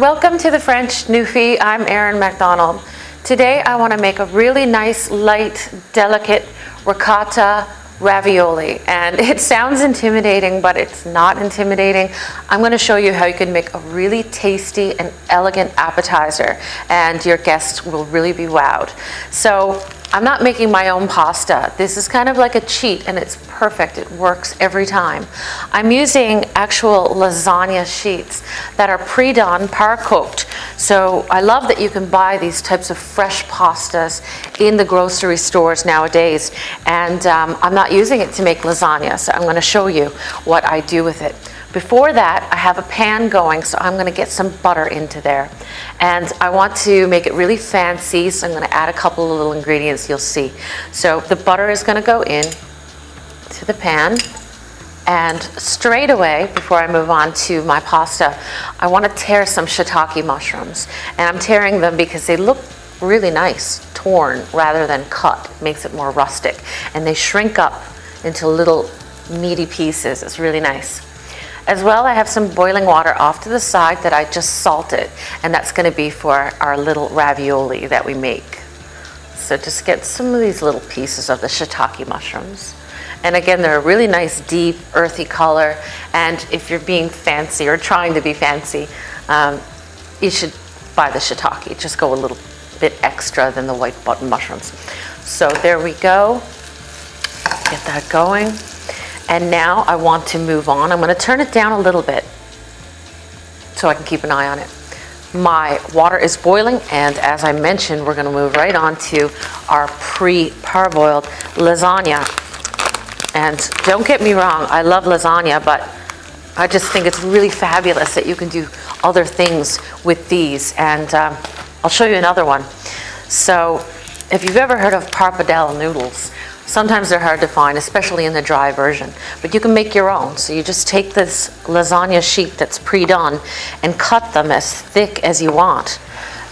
Welcome to the French Newfie. I'm Erin MacDonald. Today I want to make a really nice, light, delicate ricotta ravioli. And it sounds intimidating, but it's not intimidating. I'm going to show you how you can make a really tasty and elegant appetizer, and your guests will really be wowed. So I'm not making my own pasta. This is kind of like a cheat, and it's perfect. It works every time. I'm using actual lasagna sheets that are pre-done, par-cooked. So I love that you can buy these types of fresh pastas in the grocery stores nowadays. And I'm not using it to make lasagna, so I'm going to show you what I do with it. Before that, I have a pan going, so I'm going to get some butter into there. And I want to make it really fancy, so I'm going to add a couple of little ingredients you'll see. So the butter is going to go in to the pan. And straight away, before I move on to my pasta, I want to tear some shiitake mushrooms. And I'm tearing them because they look really nice, torn rather than cut. It makes it more rustic. And they shrink up into little meaty pieces. It's really nice. As well, I have some boiling water off to the side that I just salted, and that's going to be for our little ravioli that we make. So just get some of these little pieces of the shiitake mushrooms. And again, they're a really nice, deep, earthy color, and if you're being fancy or trying to be fancy, you should buy the shiitake. Just go a little bit extra than the white button mushrooms. So there we go. Get that going. And now I want to move on. I'm going to turn it down a little bit so I can keep an eye on it. My water is boiling, and as I mentioned, we're going to move right on to our pre-parboiled lasagna. And don't get me wrong, I love lasagna, but I just think it's really fabulous that you can do other things with these. And I'll show you another one. So if you've ever heard of pappardelle noodles, sometimes they're hard to find, especially in the dry version, but you can make your own. So you just take this lasagna sheet that's pre-done and cut them as thick as you want.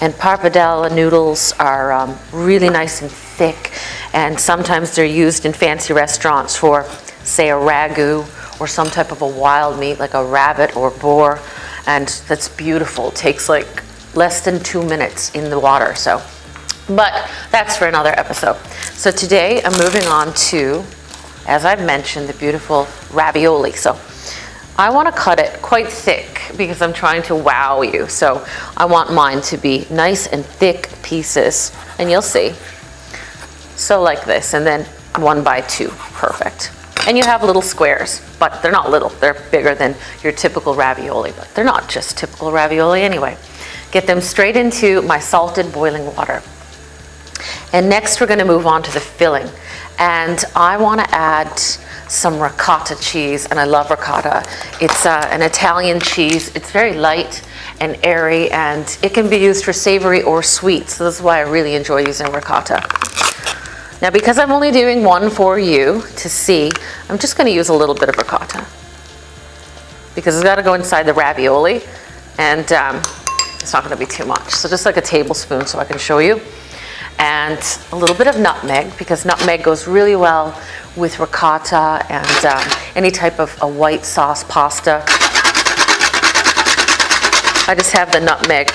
And pappardelle noodles are really nice and thick, and sometimes they're used in fancy restaurants for, say, a ragu or some type of a wild meat like a rabbit or boar, and that's beautiful. It takes like less than 2 minutes in the water. But that's for another episode. So today I'm moving on to, as I've mentioned, the beautiful ravioli. So I want to cut it quite thick because I'm trying to wow you. So I want mine to be nice and thick pieces, and you'll see. So like this, and then 1 by 2, perfect. And you have little squares, but they're not little. They're bigger than your typical ravioli, but they're not just typical ravioli anyway. Get them straight into my salted boiling water. And next we're going to move on to the filling. And I want to add some ricotta cheese, and I love ricotta. It's an Italian cheese. It's very light and airy, and it can be used for savory or sweet. So this is why I really enjoy using ricotta. Now, because I'm only doing one for you to see, I'm just going to use a little bit of ricotta because it's got to go inside the ravioli, and it's not going to be too much. So just like a tablespoon so I can show you. And a little bit of nutmeg, because nutmeg goes really well with ricotta and any type of a white sauce pasta. I just have the nutmeg,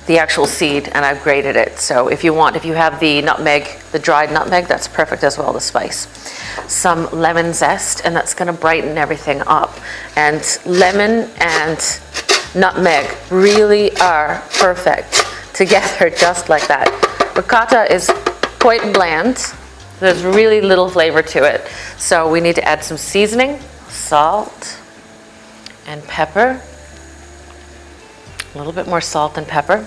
the actual seed, and I've grated it. So if you have the nutmeg, the dried nutmeg, that's perfect as well to spice. Some lemon zest, and that's going to brighten everything up. And lemon and nutmeg really are perfect together, just like that. Ricotta is quite bland. There's really little flavor to it. So we need to add some seasoning, salt and pepper. A little bit more salt and pepper.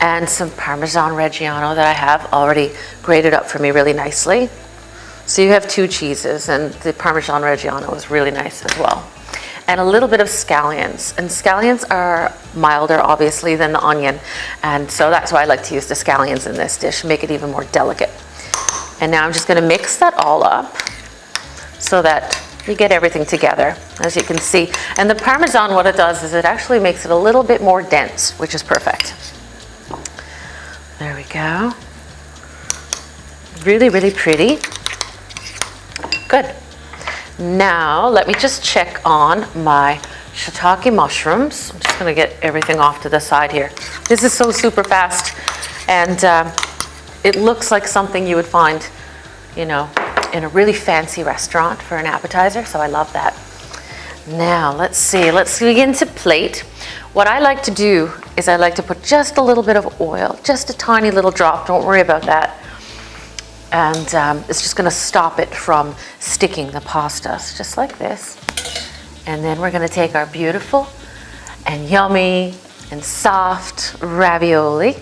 And some Parmesan Reggiano that I have already grated up for me really nicely. So you have 2 cheeses, and the Parmesan Reggiano is really nice as well. And a little bit of scallions. And scallions are milder, obviously, than the onion. And so that's why I like to use the scallions in this dish, make it even more delicate. And now I'm just going to mix that all up so that you get everything together, as you can see. And the Parmesan, what it does is it actually makes it a little bit more dense, which is perfect. There we go. Really, really pretty. Good. Now, let me just check on my shiitake mushrooms. I'm just gonna get everything off to the side here. This is so super fast, and it looks like something you would find, you know, in a really fancy restaurant for an appetizer, so I love that. Now, let's see, let's begin to plate. What I like to do is I like to put just a little bit of oil, just a tiny little drop, don't worry about that. And it's just gonna stop it from sticking the pasta, so just like this. And then we're gonna take our beautiful and yummy and soft ravioli.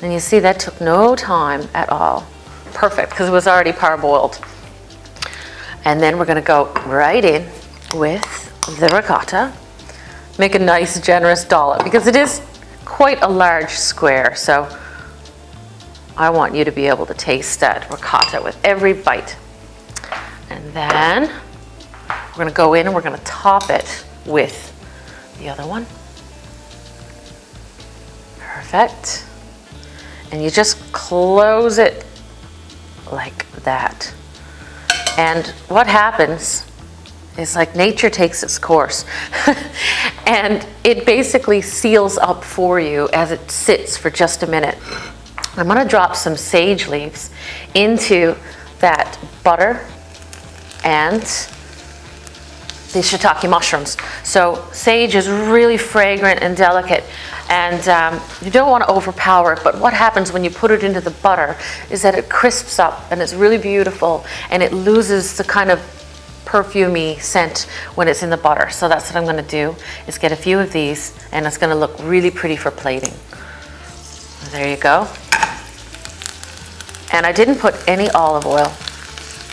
And you see that took no time at all. Perfect, because it was already parboiled. And then we're gonna go right in with the ricotta. Make a nice generous dollop because it is quite a large square, so I want you to be able to taste that ricotta with every bite. And then we're gonna go in and we're gonna top it with the other one. Perfect. And you just close it like that. And what happens is, like, nature takes its course and it basically seals up for you as it sits for just a minute. I'm gonna drop some sage leaves into that butter and the shiitake mushrooms. So sage is really fragrant and delicate, and you don't want to overpower it, but what happens when you put it into the butter is that it crisps up and it's really beautiful, and it loses the kind of perfumey scent when it's in the butter. So that's what I'm going to do, is get a few of these, and it's going to look really pretty for plating. There you go. And I didn't put any olive oil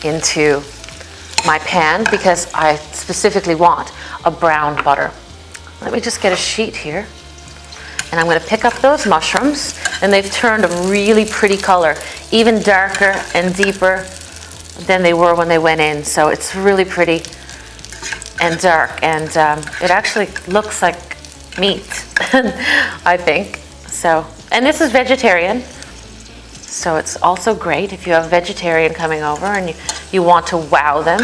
into my pan because I specifically want a brown butter. Let me just get a sheet here, and I'm going to pick up those mushrooms, and they've turned a really pretty color, even darker and deeper than they were when they went in. So it's really pretty and dark, and it actually looks like meat, I think. So, and this is vegetarian, so it's also great if you have a vegetarian coming over and you want to wow them.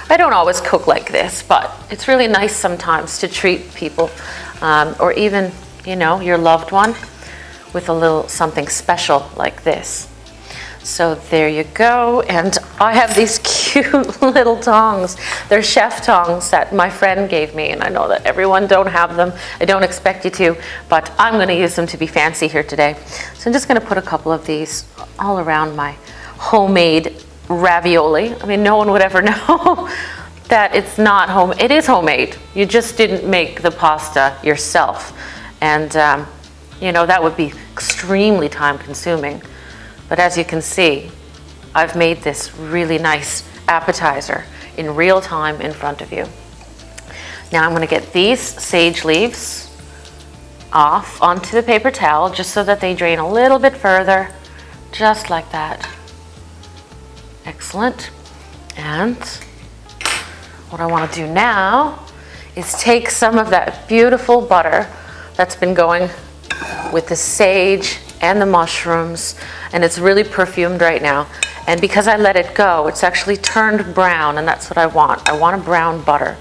I don't always cook like this, but it's really nice sometimes to treat people, or even, you know, your loved one with a little something special like this. So there you go, and I have these cute little tongs. They're chef tongs that my friend gave me, and I know that everyone don't have them. I don't expect you to, but I'm going to use them to be fancy here today. So I'm just going to put a couple of these all around my homemade ravioli. I mean, no one would ever know that it's not home. It is homemade. You just didn't make the pasta yourself, and you know, that would be extremely time consuming. But as you can see, I've made this really nice appetizer in real time in front of you. Now I'm going to get these sage leaves off onto the paper towel just so that they drain a little bit further, just like that. Excellent. And what I want to do now is take some of that beautiful butter that's been going with the sage and the mushrooms, and it's really perfumed right now. And because I let it go, it's actually turned brown, and that's what I want. I want a brown butter.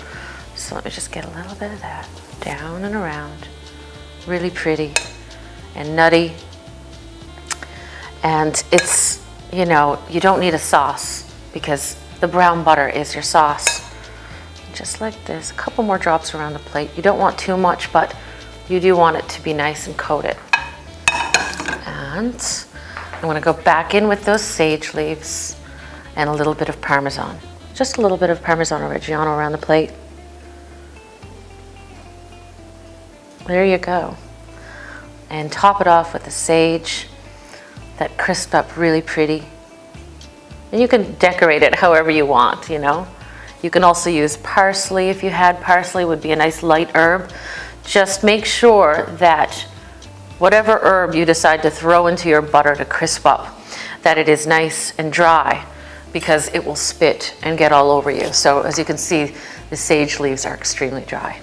So let me just get a little bit of that down and around. Really pretty and nutty. And it's, you know, you don't need a sauce because the brown butter is your sauce. Just like this, a couple more drops around the plate. You don't want too much, but you do want it to be nice and coated. And I'm going to go back in with those sage leaves and a little bit of Parmesan. Just a little bit of Parmesan Reggiano around the plate. There you go. And top it off with the sage that crisped up really pretty. And you can decorate it however you want, you know. You can also use parsley if you had parsley, would be a nice light herb. Just make sure that whatever herb you decide to throw into your butter to crisp up, that it is nice and dry, because it will spit and get all over you. So as you can see, the sage leaves are extremely dry.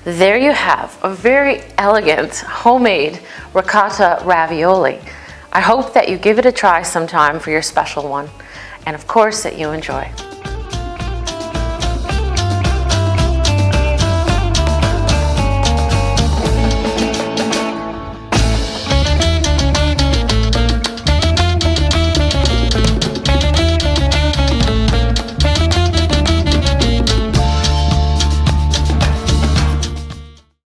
There you have a very elegant homemade ricotta ravioli. I hope that you give it a try sometime for your special one, and of course that you enjoy.